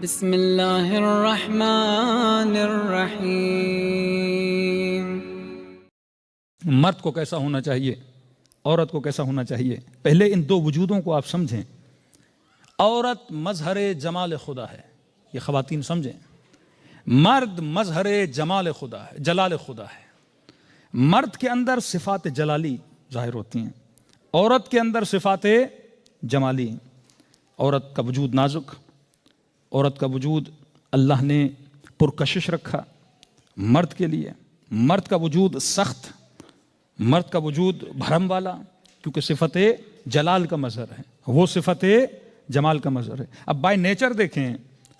بسم اللہ الرحمن الرحیم۔ مرد کو کیسا ہونا چاہیے، عورت کو کیسا ہونا چاہیے؟ پہلے ان دو وجودوں کو آپ سمجھیں۔ عورت مظہر جمال خدا ہے، یہ خواتین سمجھیں۔ مرد مظہر جمال خدا ہے، جلال خدا ہے۔ مرد کے اندر صفات جلالی ظاہر ہوتی ہیں، عورت کے اندر صفات جمالی۔ عورت کا وجود نازک، عورت کا وجود اللہ نے پرکشش رکھا مرد کے لیے۔ مرد کا وجود سخت، مرد کا وجود بھرم والا، کیونکہ صفت جلال کا مظہر ہے، وہ صفت جمال کا مظہر ہے۔ اب بائی نیچر دیکھیں،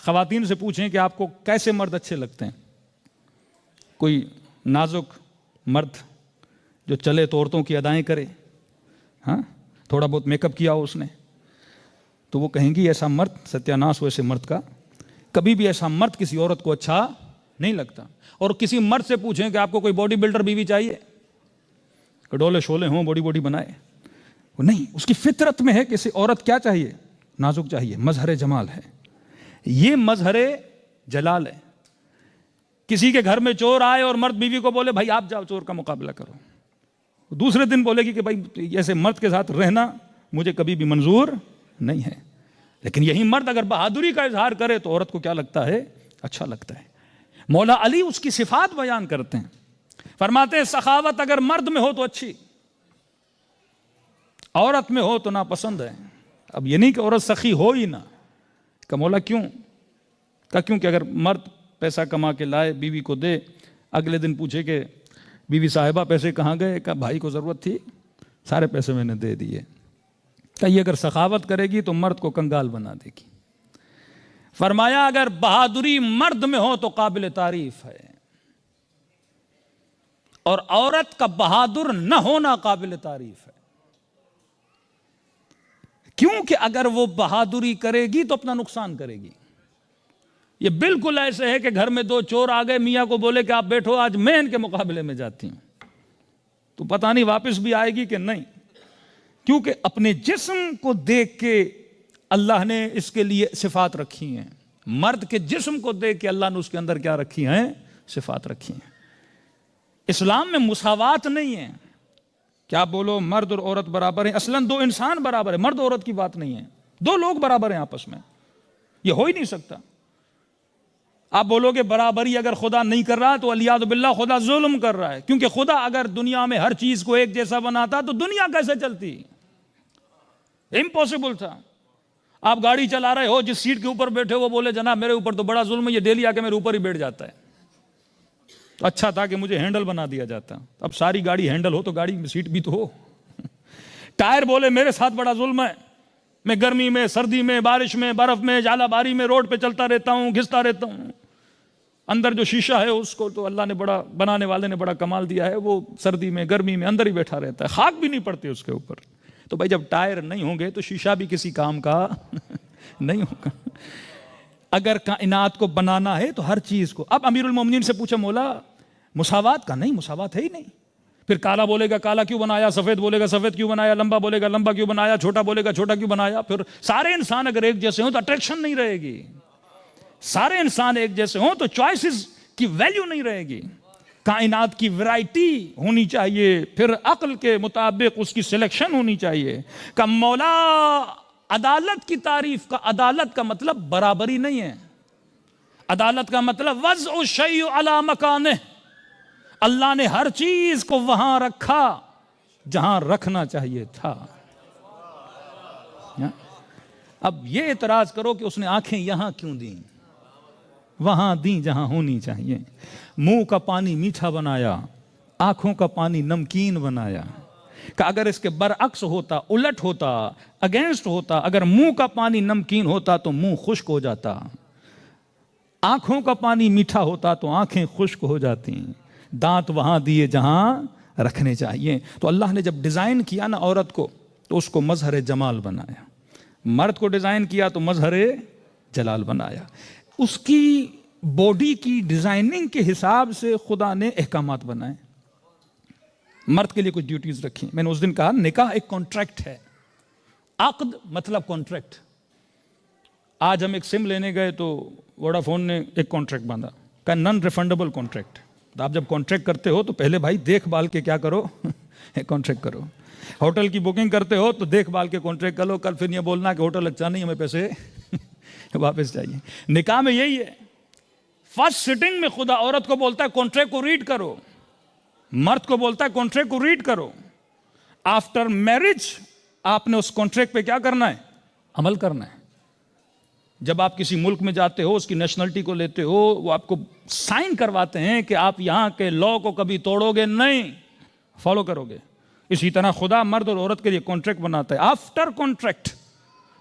خواتین سے پوچھیں کہ آپ کو کیسے مرد اچھے لگتے ہیں۔ کوئی نازک مرد جو چلے تو عورتوں کی ادائیں کرے، ہاں تھوڑا بہت میک اپ کیا ہو اس نے، تو وہ کہیں گی ایسا مرد ستیہ ناش ہو ایسے مرد کا۔ کبھی بھی ایسا مرد کسی عورت کو اچھا نہیں لگتا۔ اور کسی مرد سے پوچھیں کہ آپ کو کوئی باڈی بلڈر بیوی چاہیے، ڈولے شولے ہوں، باڈی بنائے، وہ نہیں۔ اس کی فطرت میں ہے کہ اسے عورت کیا چاہیے، نازک چاہیے، مظہر جمال ہے، یہ مظہر جلال ہے۔ کسی کے گھر میں چور آئے اور مرد بیوی کو بولے بھائی آپ جاؤ چور کا مقابلہ کرو، دوسرے دن بولے گی کہ بھائی ایسے مرد کے ساتھ رہنا مجھے کبھی بھی منظور نہیں ہے۔ لیکن یہی مرد اگر بہادری کا اظہار کرے تو عورت کو کیا لگتا ہے، اچھا لگتا ہے۔ مولا علی اس کی صفات بیان کرتے ہیں، فرماتے ہیں سخاوت اگر مرد میں ہو تو اچھی، عورت میں ہو تو ناپسند ہے۔ اب یہ نہیں کہ عورت سخی ہو ہی نہ، کہ مولا کیوں؟ کیونکہ اگر مرد پیسہ کما کے لائے بیوی کو دے، اگلے دن پوچھے کہ بیوی صاحبہ پیسے کہاں گئے، کہ بھائی کو ضرورت تھی سارے پیسے میں نے دے دیے، کہ یہ اگر سخاوت کرے گی تو مرد کو کنگال بنا دے گی۔ فرمایا اگر بہادری مرد میں ہو تو قابل تعریف ہے، اور عورت کا بہادر نہ ہونا قابل تعریف ہے، کیونکہ اگر وہ بہادری کرے گی تو اپنا نقصان کرے گی۔ یہ بالکل ایسے ہے کہ گھر میں دو چور آ گئے، میاں کو بولے کہ آپ بیٹھو آج میں ان کے مقابلے میں جاتی ہوں، تو پتہ نہیں واپس بھی آئے گی کہ نہیں، کیونکہ اپنے جسم کو دیکھ کے اللہ نے اس کے لیے صفات رکھی ہیں۔ مرد کے جسم کو دیکھ کے اللہ نے اس کے اندر کیا رکھی ہیں، صفات رکھی ہیں۔ اسلام میں مساوات نہیں ہے، کیا بولو مرد اور عورت برابر ہیں؟ اصلاً دو انسان برابر ہیں، مرد عورت کی بات نہیں ہے، دو لوگ برابر ہیں آپس میں، یہ ہو ہی نہیں سکتا۔ آپ بولو کہ برابری اگر خدا نہیں کر رہا تو والعیاذ باللہ خدا ظلم کر رہا ہے، کیونکہ خدا اگر دنیا میں ہر چیز کو ایک جیسا بناتا تو دنیا کیسے چلتی؟ امپاسبل تھا۔ آپ گاڑی چلا رہے ہو، جس سیٹ کے اوپر بیٹھے وہ بولے جناب میرے اوپر تو بڑا ظلم ہے، یہ ڈیلی آ کے میرے اوپر ہی بیٹھ جاتا ہے، تو اچھا تھا کہ مجھے ہینڈل بنا دیا جاتا۔ اب ساری گاڑی ہینڈل ہو تو گاڑی میں سیٹ بھی تو ہو۔ ٹائر بولے میرے ساتھ بڑا ظلم ہے، میں گرمی میں، سردی میں، بارش میں، برف میں، جالہ باری میں روڈ پہ چلتا رہتا ہوں، گھستا رہتا ہوں۔ اندر جو شیشہ ہے اس کو تو اللہ نے بڑا، بنانے والے نے بڑا کمال دیا ہے، وہ سردی میں گرمی میں اندر ہی بیٹھا رہتا ہے، خاک بھی نہیں پڑتی اس کے اوپر۔ تو بھائی جب ٹائر نہیں ہوں گے تو شیشہ بھی کسی کام کا نہیں ہوگا۔ اگر کائنات کو بنانا ہے تو ہر چیز کو، اب امیر المومنین سے پوچھا مولا مساوات کا، نہیں مساوات ہے ہی نہیں۔ پھر کالا بولے گا کالا کیوں بنایا، سفید بولے گا سفید کیوں بنایا، لمبا بولے گا لمبا کیوں بنایا، چھوٹا بولے گا چھوٹا کیوں بنایا۔ پھر سارے انسان اگر ایک جیسے ہوں تو اٹریکشن نہیں رہے گی، سارے انسان ایک جیسے ہوں تو چوائسز کی ویلیو نہیں رہے گی۔ کائنات کی ویرائٹی ہونی چاہیے، پھر عقل کے مطابق اس کی سلیکشن ہونی چاہیے۔ کہ مولا عدالت کی تعریف کا، عدالت کا مطلب برابری نہیں ہے، عدالت کا مطلب وضع الشیء علی مکانہ، اللہ نے ہر چیز کو وہاں رکھا جہاں رکھنا چاہیے تھا۔ اب یہ اعتراض کرو کہ اس نے آنکھیں یہاں کیوں دیں، وہاں دیں جہاں ہونی چاہیے۔ منہ کا پانی میٹھا بنایا، آنکھوں کا پانی نمکین بنایا۔ کہ اگر اس کے برعکس ہوتا، الٹ ہوتا، اگینسٹ ہوتا، اگر منہ کا پانی نمکین ہوتا تو منہ خشک ہو جاتا، آنکھوں کا پانی میٹھا ہوتا تو آنکھیں خشک ہو جاتی، دانت وہاں دیے جہاں رکھنے چاہیے۔ تو اللہ نے جب ڈیزائن کیا نا عورت کو تو اس کو مظہر جمال بنایا، مرد کو ڈیزائن کیا تو مظہر جلال بنایا۔ اس کی باڈی کی ڈیزائننگ کے حساب سے خدا نے احکامات بنائے، مرد کے لیے کچھ ڈیوٹیز رکھی۔ میں نے اس دن کہا نکاح ایک کانٹریکٹ ہے، عقد مطلب کانٹریکٹ۔ آج ہم ایک سم لینے گئے تو ووڈا فون نے ایک کانٹریکٹ باندھا کہ نان ریفنڈیبل کانٹریکٹ. تو آپ جب کانٹریکٹ کرتے ہو تو پہلے بھائی دیکھ بھال کے کیا کرو, کانٹریکٹ کرو. ہوٹل کی بکنگ کرتے ہو تو دیکھ بھال کے کانٹریکٹ کر لو, کل پھر یہ بولنا کہ ہوٹل اچھا نہیں, ہمیں پیسے واپس چاہیے. نکاح میں یہی ہے, فرسٹ سٹنگ میں خدا عورت کو بولتا ہے کانٹریکٹ کو ریڈ کرو, مرد کو بولتا ہے کانٹریکٹ کو ریڈ کرو. آفٹر میرج آپ نے اس کانٹریکٹ پہ کیا کرنا ہے, عمل کرنا ہے. جب آپ کسی ملک میں جاتے ہو, اس کی نیشنلٹی کو لیتے ہو, وہ آپ کو سائن کرواتے ہیں کہ آپ یہاں کے لا کو کبھی توڑو گے نہیں, فالو کرو گے. اسی طرح خدا مرد اور عورت کے لیے کانٹریکٹ بناتا ہے. آفٹر کانٹریکٹ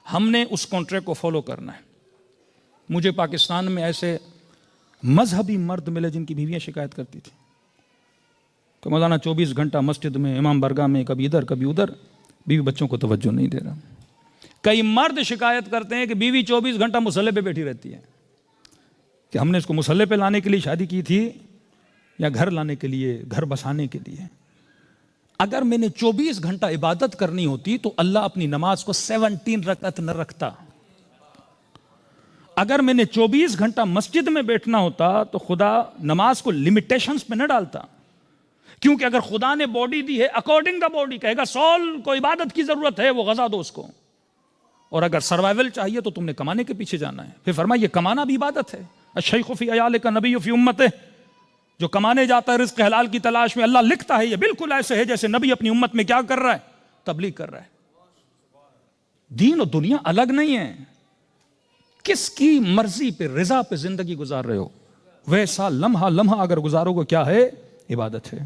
ہم نے اس کانٹریکٹ کو فالو کرنا ہے. مجھے پاکستان میں ایسے مذہبی مرد ملے جن کی بیویاں شکایت کرتی تھی کہ مولانا 24 گھنٹہ مسجد میں, امام برگاہ میں, کبھی ادھر کبھی ادھر, بیوی بچوں کو توجہ نہیں دے رہا. کئی مرد شکایت کرتے ہیں کہ بیوی 24 گھنٹہ مصلے پہ بیٹھی رہتی ہے, کہ ہم نے اس کو مصلے پہ لانے کے لیے شادی کی تھی یا گھر لانے کے لیے, گھر بسانے کے لیے. اگر میں نے 24 گھنٹہ عبادت کرنی ہوتی تو اللہ اپنی نماز کو 17 رکعت نہ رکھتا. اگر میں نے 24 گھنٹہ مسجد میں بیٹھنا ہوتا تو خدا نماز کو لمیٹیشنز پہ نہ ڈالتا. کیونکہ اگر خدا نے باڈی دی ہے اکارڈنگ دا باڈی, کہے گا سول کو عبادت کی ضرورت ہے, وہ غذا دو اس کو. اور اگر سروائیول چاہیے تو تم نے کمانے کے پیچھے جانا ہے. پھر فرمایا یہ کمانا بھی عبادت ہے. الشیخ فی عیالک نبی فی امتہ, جو کمانے جاتا ہے رزق حلال کی تلاش میں, اللہ لکھتا ہے یہ بالکل ایسے ہے جیسے نبی اپنی امت میں کیا کر رہا ہے, تبلیغ کر رہا ہے. دین اور دنیا الگ نہیں ہے. کس کی مرضی پہ, رضا پہ زندگی گزار رہے ہو, ویسا لمحہ لمحہ اگر گزارو گے کیا ہے, عبادت ہے.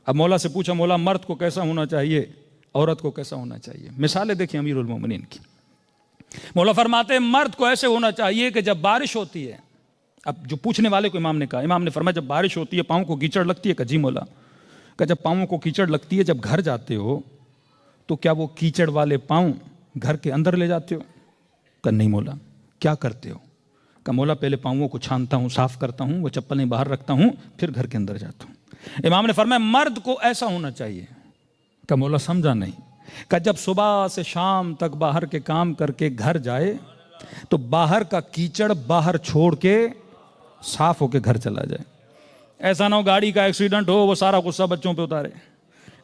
اب مولا سے پوچھا, مولا مرد کو کیسا ہونا چاہیے, عورت کو کیسا ہونا چاہیے. مثالیں دیکھیں امیر المومنین کی. مولا فرماتے ہیں مرد کو ایسے ہونا چاہیے کہ جب بارش ہوتی ہے, اب جو پوچھنے والے کو امام نے کہا, امام نے فرمایا جب بارش ہوتی ہے پاؤں کو کیچڑ لگتی ہے, کہ جی مولا. کہ جب پاؤں کو کیچڑ لگتی ہے, جب گھر جاتے ہو تو کیا وہ کیچڑ والے پاؤں گھر کے اندر لے جاتے ہو؟ کہ نہیں مولا. کیا کرتے ہو؟ کہ مولا پہلے پاؤں کو چھانتا ہوں, صاف کرتا ہوں, وہ چپلیں باہر رکھتا ہوں, پھر گھر کے اندر جاتا ہوں. امام نے فرمایا مرد کو ایسا ہونا چاہیے. کہ مولا سمجھا نہیں. کہ جب صبح سے شام تک باہر کے کام کر کے گھر جائے تو باہر کا کیچڑ باہر چھوڑ کے صاف ہو کے گھر چلا جائے. ایسا نہ ہو گاڑی کا ایکسیڈنٹ ہو, وہ سارا غصہ بچوں پہ اتارے.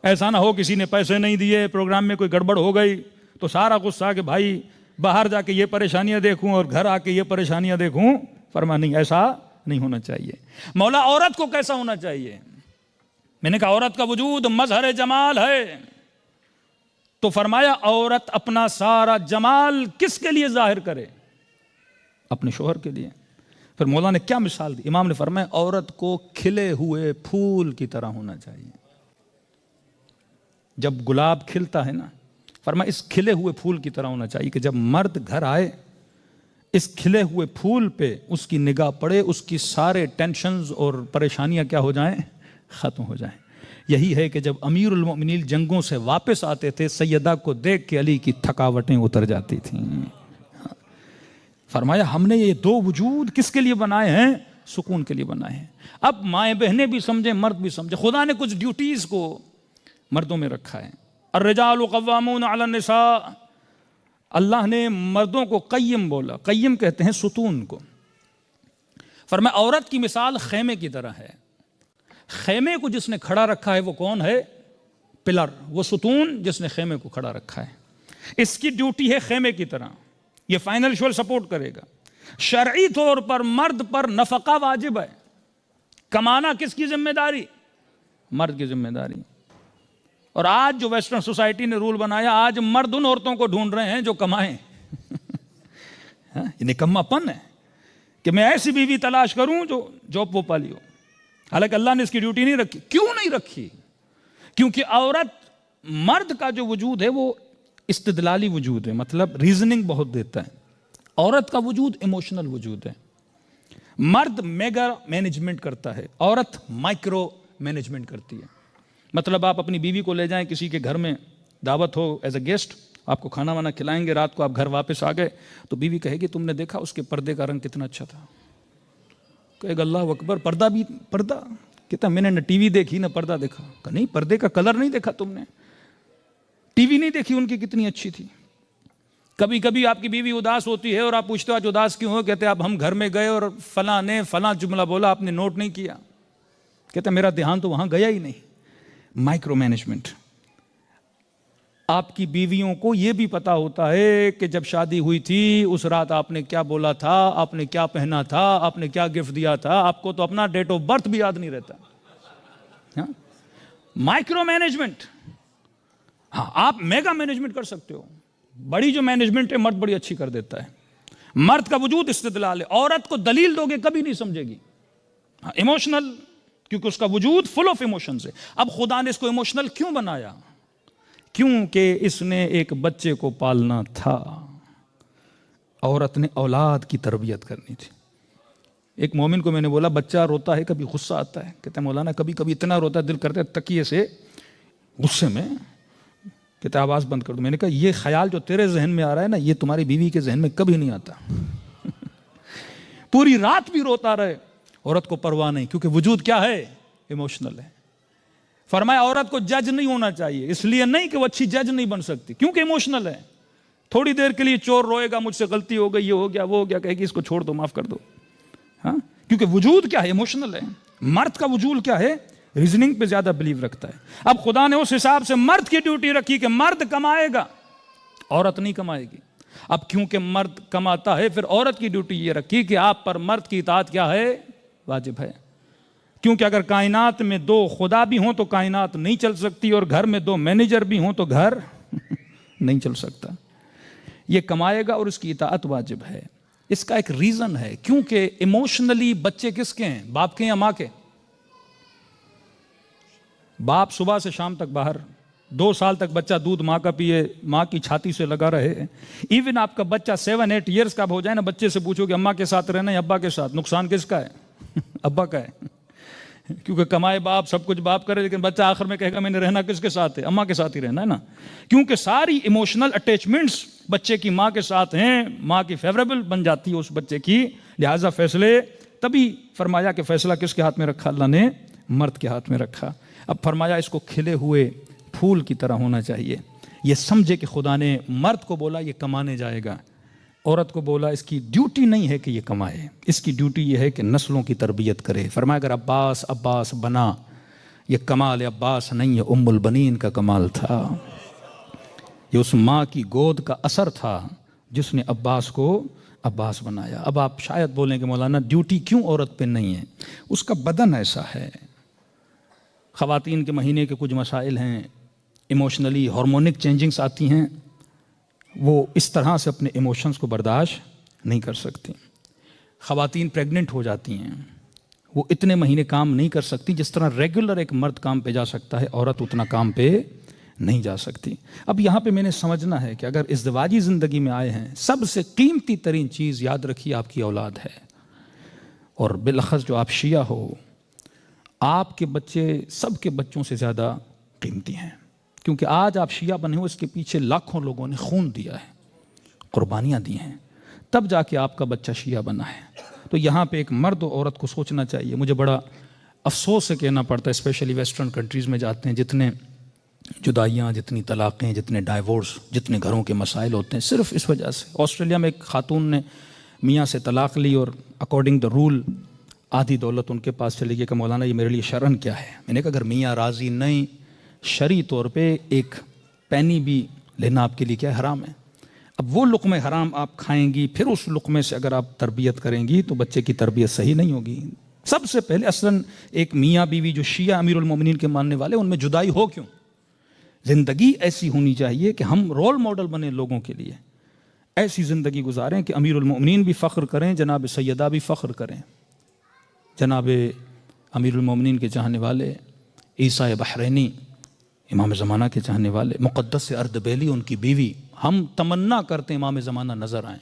ایسا نہ ہو کسی نے پیسے نہیں دیے, پروگرام میں کوئی گڑبڑ ہو گئی تو سارا غصہ کہ بھائی باہر جا کے یہ پریشانیاں دیکھوں اور گھر آ کے یہ پریشانیاں دیکھوں. فرمایا نہیں, ایسا نہیں ہونا چاہیے. مولا عورت کو کیسا ہونا چاہیے؟ میں نے کہا عورت کا وجود مظہر جمال ہے. تو فرمایا عورت اپنا سارا جمال کس کے لیے ظاہر کرے؟ اپنے شوہر کے لیے. پھر مولا نے کیا مثال دی؟ امام نے فرمایا عورت کو کھلے ہوئے پھول کی طرح ہونا چاہیے. جب گلاب کھلتا ہے نا, فرمایا اس کھلے ہوئے پھول کی طرح ہونا چاہیے کہ جب مرد گھر آئے اس کھلے ہوئے پھول پہ اس کی نگاہ پڑے, اس کی سارے ٹینشنز اور پریشانیاں کیا ہو جائیں, ختم ہو جائیں. یہی ہے کہ جب امیر المؤمنین جنگوں سے واپس آتے تھے, سیدہ کو دیکھ کے علی کی تھکاوٹیں اتر جاتی تھیں. فرمایا ہم نے یہ دو وجود کس کے لیے بنائے ہیں؟ سکون کے لیے بنائے ہیں. اب مائیں بہنیں بھی سمجھیں, مرد بھی سمجھیں, خدا نے کچھ ڈیوٹیز کو مردوں میں رکھا ہے. الرجال قوامون علی النساء, اللہ نے مردوں کو قیم بولا. قیم کہتے ہیں ستون کو. فرمایا عورت کی مثال خیمے کی طرح ہے. خیمے کو جس نے کھڑا رکھا ہے وہ کون ہے؟ پلر. وہ ستون جس نے خیمے کو کھڑا رکھا ہے. اس کی ڈیوٹی ہے خیمے کی طرح, یہ فائنینشیل سپورٹ کرے گا. شرعی طور پر مرد پر نفقہ واجب ہے. کمانا کس کی ذمہ داری؟ مرد کی ذمہ داری. اور آج جو ویسٹرن سوسائٹی نے رول بنایا, آج مرد ان عورتوں کو ڈھونڈ رہے ہیں جو کمائیں. یہ نکما پن ہے کہ میں ایسی بیوی تلاش کروں جو جاب وہ پالی ہو. حالانکہ اللہ نے اس کی ڈیوٹی نہیں رکھی. کیوں نہیں رکھی؟ کیونکہ عورت مرد کا جو وجود ہے وہ استدلالی وجود ہے, مطلب ریزننگ بہت دیتا ہے. عورت کا وجود ایموشنل وجود ہے. مرد میگا مینجمنٹ کرتا ہے, عورت مائکرو مینجمنٹ کرتی ہے. مطلب آپ اپنی بیوی کو لے جائیں کسی کے گھر میں, دعوت ہو ایز اے گیسٹ, آپ کو کھانا وانا کھلائیں گے, رات کو آپ گھر واپس آ گئے تو بیوی کہے گی تم نے دیکھا اس کے پردے کا رنگ کتنا اچھا تھا. کہے گا اللہ اکبر, پردہ بھی پردہ کہتا میں نے نہ ٹی وی دیکھی نہ پردہ دیکھا. کہ نہیں, پردے کا کلر نہیں دیکھا تم نے, ٹی وی نہیں دیکھی ان کی کتنی اچھی تھی. کبھی کبھی آپ کی بیوی اداس ہوتی ہے اور آپ پوچھتے ہو آج اداس کیوں ہو؟ کہتے ہیں اب ہم گھر میں گئے اور فلاں نے فلاں جملہ بولا، آپ نے نوٹ نہیں کیا. کہتے ہیں میرا دھیان تو وہاں گیا ہی نہیں. Micro management. آپ کی بیویوں کو یہ بھی پتا ہوتا ہے کہ جب شادی ہوئی تھی اس رات آپ نے کیا بولا تھا، آپ نے کیا پہنا تھا، آپ نے کیا گفٹ دیا تھا. آپ کو تو اپنا ڈیٹ آف برتھ بھی یاد نہیں رہتا. Micro management. ہاں آپ میگا مینجمنٹ کر سکتے ہو. بڑی جو مینجمنٹ ہے مرد بڑی اچھی کر دیتا ہے. مرد کا وجود استدلال ہے. عورت کو دلیل دو گے کبھی نہیں سمجھے گی. ایموشنل، کیونکہ اس کا وجود فل آف ایموشنز ہے. اب خدا نے اس کو ایموشنل کیوں بنایا؟ کیونکہ اس نے ایک بچے کو پالنا تھا. عورت نے اولاد کی تربیت کرنی تھی. ایک مومن کو میں نے بولا بچہ روتا ہے کبھی غصہ آتا ہے؟ کہتا ہے مولانا کبھی کبھی اتنا روتا ہے دل کرتا ہے تکیے سے غصے میں. کہتا ہے آواز بند کر دو. میں نے کہا یہ خیال جو تیرے ذہن میں آ رہا ہے نا یہ تمہاری بیوی کے ذہن میں کبھی نہیں آتا. پوری رات بھی روتا رہے عورت کو پرواہ نہیں، کیونکہ وجود کیا ہے؟ ایموشنل ہے. فرمایا عورت کو جج نہیں ہونا چاہیے، اس لیے نہیں کہ وہ اچھی جج نہیں بن سکتی، کیونکہ ایموشنل ہے. تھوڑی دیر کے لیے چور روئے گا مجھ سے غلطی ہو گئی، یہ ہو گیا وہ ہو گیا، کہے گی اس کو چھوڑ دو معاف کر دو. ہاں کیونکہ وجود کیا ہے؟ ایموشنل ہے. مرد کا وجود کیا ہے؟ ریزننگ پہ زیادہ بلیو رکھتا ہے. اب خدا نے اس حساب سے مرد کی ڈیوٹی رکھی کہ مرد کمائے گا، عورت نہیں کمائے گی. اب کیونکہ مرد کماتا ہے پھر عورت کی ڈیوٹی یہ رکھی کہ آپ پر مرد کی اطاعت کیا ہے؟ واجب ہے. کیونکہ اگر کائنات میں دو خدا بھی ہوں تو کائنات نہیں چل سکتی، اور گھر میں دو مینیجر بھی ہوں تو گھر نہیں چل سکتا. یہ کمائے گا اور اس کی اطاعت واجب ہے. اس کا ایک ریزن ہے، کیونکہ ایموشنلی بچے کس کے ہیں؟ باپ کے یا ماں کے؟ باپ صبح سے شام تک باہر، 2 سال تک بچہ دودھ ماں کا پیے، ماں کی چھاتی سے لگا رہے. ایون آپ کا بچہ 7-8 ایئرز کا ہو جائے نا، بچے سے پوچھو کہ اماں کے ساتھ رہنا یا ابا کے ساتھ، نقصان کس کا ہے؟ ابا کا ہے. کیونکہ کمائے باپ، سب کچھ باپ کرے، لیکن بچہ آخر میں کہے گا میں نے رہنا کس کے ساتھ ہے؟ اماں کے ساتھ ہی رہنا ہے نا. کیونکہ ساری ایموشنل اٹیچمنٹس بچے کی ماں کے ساتھ ہیں، ماں کی فیوریبل بن جاتی ہے اس بچے کی. لہٰذا فیصلے تبھی فرمایا کہ فیصلہ کس کے ہاتھ میں رکھا؟ اللہ نے مرد کے ہاتھ میں رکھا. اب فرمایا اس کو کھلے ہوئے پھول کی طرح ہونا چاہیے. یہ سمجھے کہ خدا نے مرد کو بولا یہ کمانے جائے گا، عورت کو بولا اس کی ڈیوٹی نہیں ہے کہ یہ کمائے، اس کی ڈیوٹی یہ ہے کہ نسلوں کی تربیت کرے. فرمایا اگر عباس بنا، یہ کمال عباس نہیں ہے، ام البنین کا کمال تھا. یہ اس ماں کی گود کا اثر تھا جس نے عباس کو عباس بنایا. اب آپ شاید بولیں کہ مولانا ڈیوٹی کیوں عورت پہ نہیں ہے؟ اس کا بدن ایسا ہے. خواتین کے مہینے کے کچھ مسائل ہیں، ایموشنلی ہارمونک چینجنگز آتی ہیں، وہ اس طرح سے اپنے ایموشنز کو برداشت نہیں کر سکتی. خواتین پریگننٹ ہو جاتی ہیں، وہ اتنے مہینے کام نہیں کر سکتی جس طرح ریگولر ایک مرد کام پہ جا سکتا ہے، عورت اتنا کام پہ نہیں جا سکتی. اب یہاں پہ میں نے سمجھنا ہے کہ اگر ازدواجی زندگی میں آئے ہیں، سب سے قیمتی ترین چیز یاد رکھیے آپ کی اولاد ہے. اور بالاخص جو آپ شیعہ ہو، آپ کے بچے سب کے بچوں سے زیادہ قیمتی ہیں. کیونکہ آج آپ شیعہ بنے ہو، اس کے پیچھے لاکھوں لوگوں نے خون دیا ہے، قربانیاں دی ہیں، تب جا کے آپ کا بچہ شیعہ بنا ہے. تو یہاں پہ ایک مرد و عورت کو سوچنا چاہیے. مجھے بڑا افسوس سے کہنا پڑتا ہے، اسپیشلی ویسٹرن کنٹریز میں جاتے ہیں، جتنے جدائیاں، جتنی طلاقیں، جتنے ڈائیورس، جتنے گھروں کے مسائل ہوتے ہیں، صرف اس وجہ سے. آسٹریلیا میں ایک خاتون نے میاں سے طلاق لی اور اکارڈنگ دا رول آدھی دولت ان کے پاس چلی گئی کہ مولانا یہ میرے لیے شرعن کیا ہے؟ میں نے کہا اگر میاں راضی نہیں، شرعی طور پہ ایک پینی بھی لینا آپ کے لیے کیا حرام ہے. اب وہ لقمے حرام آپ کھائیں گی، پھر اس لقمے سے اگر آپ تربیت کریں گی تو بچے کی تربیت صحیح نہیں ہوگی. سب سے پہلے اصلاً ایک میاں بیوی جو شیعہ امیر المومنین کے ماننے والے، ان میں جدائی ہو کیوں؟ زندگی ایسی ہونی چاہیے کہ ہم رول ماڈل بنیں لوگوں کے لیے، ایسی زندگی گزاریں کہ امیر المومنین بھی فخر کریں، جناب سیدہ بھی فخر کریں. جناب امیر المومنین کے چاہنے والے، عیسیٰ بحرینی امام زمانہ کے چاہنے والے، مقدس اردبیلی ان کی بیوی، ہم تمنا کرتے ہیں امام زمانہ نظر آئیں.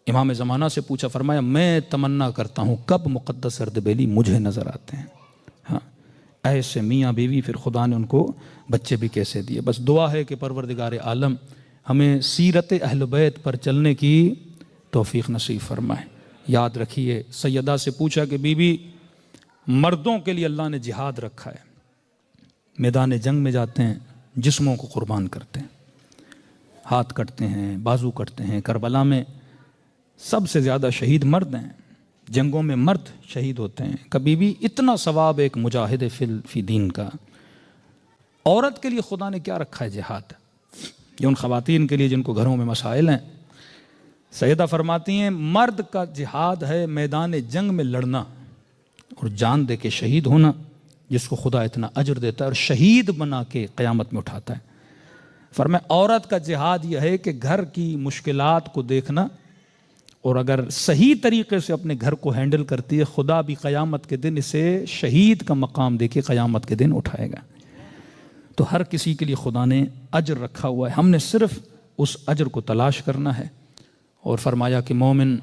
امام زمانہ سے پوچھا، فرمایا میں تمنا کرتا ہوں کب مقدس اردبیلی مجھے نظر آتے ہیں. ہاں ایسے میاں بیوی پھر خدا نے ان کو بچے بھی کیسے دیے. بس دعا ہے کہ پروردگار عالم ہمیں سیرت اہل بیت پر چلنے کی توفیق نصیب فرمائے. یاد رکھیے، سیدہ سے پوچھا کہ بی بی مردوں کے لیے اللہ نے جہاد رکھا ہے، میدان جنگ میں جاتے ہیں، جسموں کو قربان کرتے ہیں. ہاتھ کٹتے ہیں، بازو کٹتے ہیں. کربلا میں سب سے زیادہ شہید مرد ہیں، جنگوں میں مرد شہید ہوتے ہیں. کبھی بھی اتنا ثواب ایک مجاہد فی دین کا. عورت کے لیے خدا نے کیا رکھا ہے؟ جہاد. یہ ان خواتین کے لیے جن کو گھروں میں مسائل ہیں. سیدہ فرماتی ہیں مرد کا جہاد ہے میدان جنگ میں لڑنا اور جان دے کے شہید ہونا، جس کو خدا اتنا اجر دیتا ہے اور شہید بنا کے قیامت میں اٹھاتا ہے. فرمایا عورت کا جہاد یہ ہے کہ گھر کی مشکلات کو دیکھنا، اور اگر صحیح طریقے سے اپنے گھر کو ہینڈل کرتی ہے خدا بھی قیامت کے دن اسے شہید کا مقام دے کے قیامت کے دن اٹھائے گا. تو ہر کسی کے لیے خدا نے اجر رکھا ہوا ہے، ہم نے صرف اس اجر کو تلاش کرنا ہے. اور فرمایا کہ مومن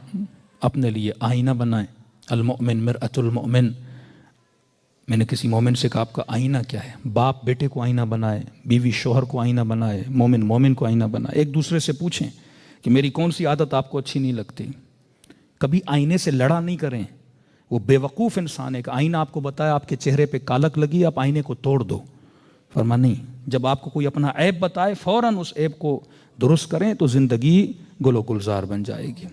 اپنے لیے آئینہ بنائیں. المؤمن مرآۃ المؤمن. میں نے کسی مومن سے کہا آپ کا آئینہ کیا ہے؟ باپ بیٹے کو آئینہ بنائے، بیوی شوہر کو آئینہ بنائے، مومن مومن کو آئینہ بنائے. ایک دوسرے سے پوچھیں کہ میری کون سی عادت آپ کو اچھی نہیں لگتی. کبھی آئینے سے لڑا نہیں کریں. وہ بے وقوف انسان ہے کہ آئینہ آپ کو بتایا آپ کے چہرے پہ کالک لگی، آپ آئینے کو توڑ دو. فرما نہیں، جب آپ کو کوئی اپنا عیب بتائے فوراً اس عیب کو درست کریں تو زندگی گل و گلزار بن جائے گی.